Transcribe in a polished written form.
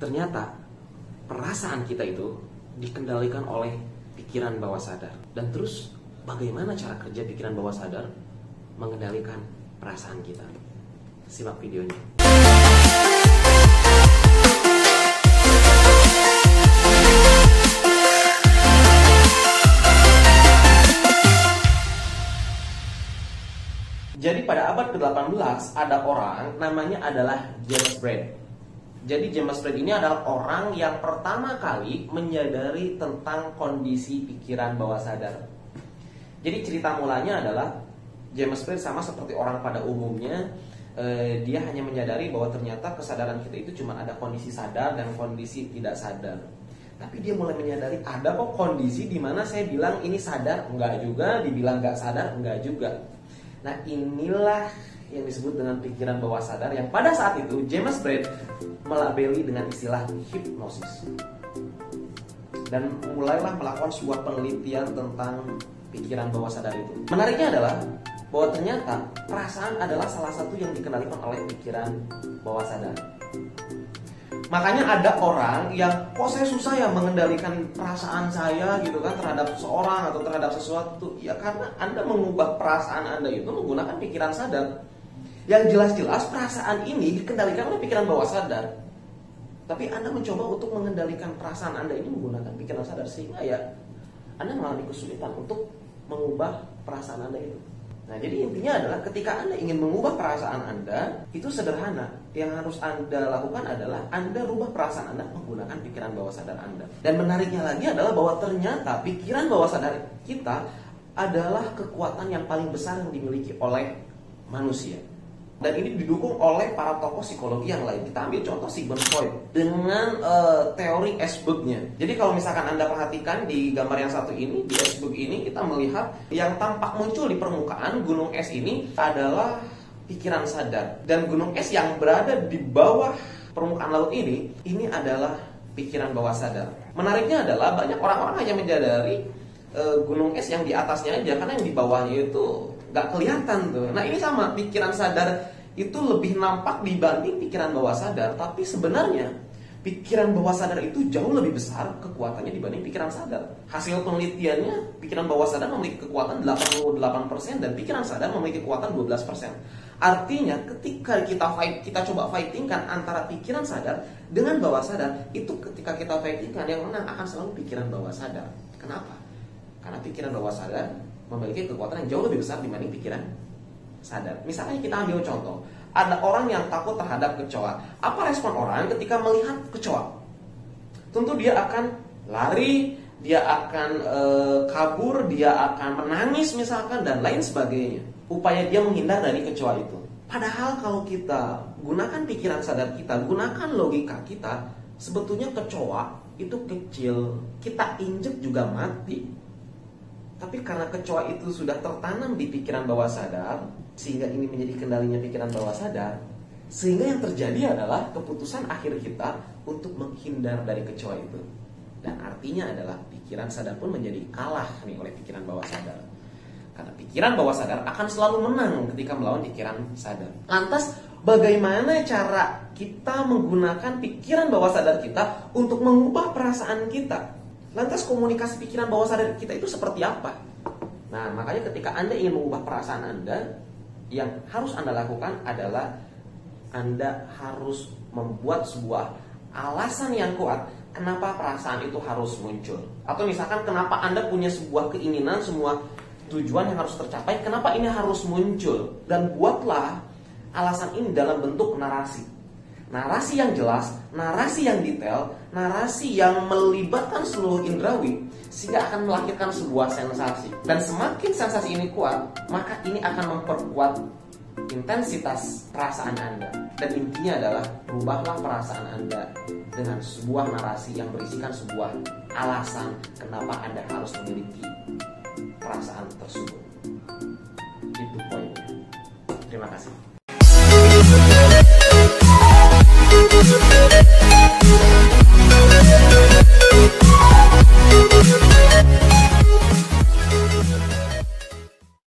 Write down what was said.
Ternyata perasaan kita itu dikendalikan oleh pikiran bawah sadar. Dan terus bagaimana cara kerja pikiran bawah sadar mengendalikan perasaan kita? Simak videonya. Jadi pada abad ke-18 ada orang namanya adalah James Braid. Jadi James Braid ini adalah orang yang pertama kali menyadari tentang kondisi pikiran bawah sadar. Jadi cerita mulanya adalah James Braid sama seperti orang pada umumnya, dia hanya menyadari bahwa ternyata kesadaran kita itu cuma ada kondisi sadar dan kondisi tidak sadar. Tapi dia mulai menyadari ada kok kondisi di mana saya bilang ini sadar, enggak juga, dibilang enggak sadar, enggak juga. Nah, inilah yang disebut dengan pikiran bawah sadar yang pada saat itu James Braid melabeli dengan istilah hipnosis. Dan mulailah melakukan sebuah penelitian tentang pikiran bawah sadar itu. Menariknya adalah bahwa ternyata perasaan adalah salah satu yang dikendalikan oleh pikiran bawah sadar. Makanya ada orang yang, kok saya susah ya mengendalikan perasaan saya gitu kan terhadap seseorang atau terhadap sesuatu. Ya karena Anda mengubah perasaan Anda itu menggunakan pikiran sadar. Yang jelas-jelas perasaan ini dikendalikan oleh pikiran bawah sadar. Tapi Anda mencoba untuk mengendalikan perasaan Anda ini menggunakan pikiran sadar, sehingga ya Anda mengalami kesulitan untuk mengubah perasaan Anda itu. Nah, jadi intinya adalah ketika Anda ingin mengubah perasaan Anda, itu sederhana. Yang harus Anda lakukan adalah Anda rubah perasaan Anda menggunakan pikiran bawah sadar Anda. Dan menariknya lagi adalah bahwa ternyata pikiran bawah sadar kita adalah kekuatan yang paling besar yang dimiliki oleh manusia. Dan ini didukung oleh para tokoh psikologi yang lain. Kita ambil contoh Sigmund Freud dengan teori iceberg-nya. Jadi kalau misalkan Anda perhatikan di gambar yang satu ini, di iceberg ini kita melihat yang tampak muncul di permukaan gunung es ini adalah pikiran sadar. Dan gunung es yang berada di bawah permukaan laut ini adalah pikiran bawah sadar. Menariknya adalah banyak orang-orang hanya menyadari gunung es yang di atasnya aja, karena yang di bawahnya itu nggak kelihatan tuh. Nah, ini sama, pikiran sadar itu lebih nampak dibanding pikiran bawah sadar. Tapi sebenarnya pikiran bawah sadar itu jauh lebih besar kekuatannya dibanding pikiran sadar. Hasil penelitiannya, pikiran bawah sadar memiliki kekuatan 88% dan pikiran sadar memiliki kekuatan 12%. Artinya ketika kita coba fightingkan antara pikiran sadar dengan bawah sadar, itu ketika kita fightingkan yang menang akan selalu pikiran bawah sadar. Kenapa? Karena pikiran bawah sadar memiliki kekuatan yang jauh lebih besar dibanding pikiran sadar. Misalnya kita ambil contoh, ada orang yang takut terhadap kecoa. Apa respon orang ketika melihat kecoa? Tentu dia akan lari, dia akan kabur, dia akan menangis misalkan, dan lain sebagainya. Upaya dia menghindar dari kecoa itu. Padahal kalau kita gunakan pikiran sadar kita, gunakan logika kita, sebetulnya kecoa itu kecil, kita injek juga mati. Tapi karena kecoa itu sudah tertanam di pikiran bawah sadar, sehingga ini menjadi kendalinya pikiran bawah sadar, sehingga yang terjadi adalah keputusan akhir kita untuk menghindar dari kecoa itu. Dan artinya adalah pikiran sadar pun menjadi kalah nih oleh pikiran bawah sadar. Karena pikiran bawah sadar akan selalu menang ketika melawan pikiran sadar. Lantas bagaimana cara kita menggunakan pikiran bawah sadar kita untuk mengubah perasaan kita? Lantas komunikasi pikiran bawah sadar kita itu seperti apa? Nah, makanya ketika Anda ingin mengubah perasaan Anda, yang harus Anda lakukan adalah Anda harus membuat sebuah alasan yang kuat kenapa perasaan itu harus muncul. Atau misalkan kenapa Anda punya sebuah keinginan, semua tujuan yang harus tercapai, kenapa ini harus muncul. Dan buatlah alasan ini dalam bentuk narasi. Narasi yang jelas, narasi yang detail, narasi yang melibatkan seluruh indrawi, sehingga akan melahirkan sebuah sensasi. Dan semakin sensasi ini kuat, maka ini akan memperkuat intensitas perasaan Anda. Dan intinya adalah rubahlah perasaan Anda dengan sebuah narasi yang berisikan sebuah alasan kenapa Anda harus memiliki perasaan tersebut. Itu poinnya. Terima kasih. We'll be right back.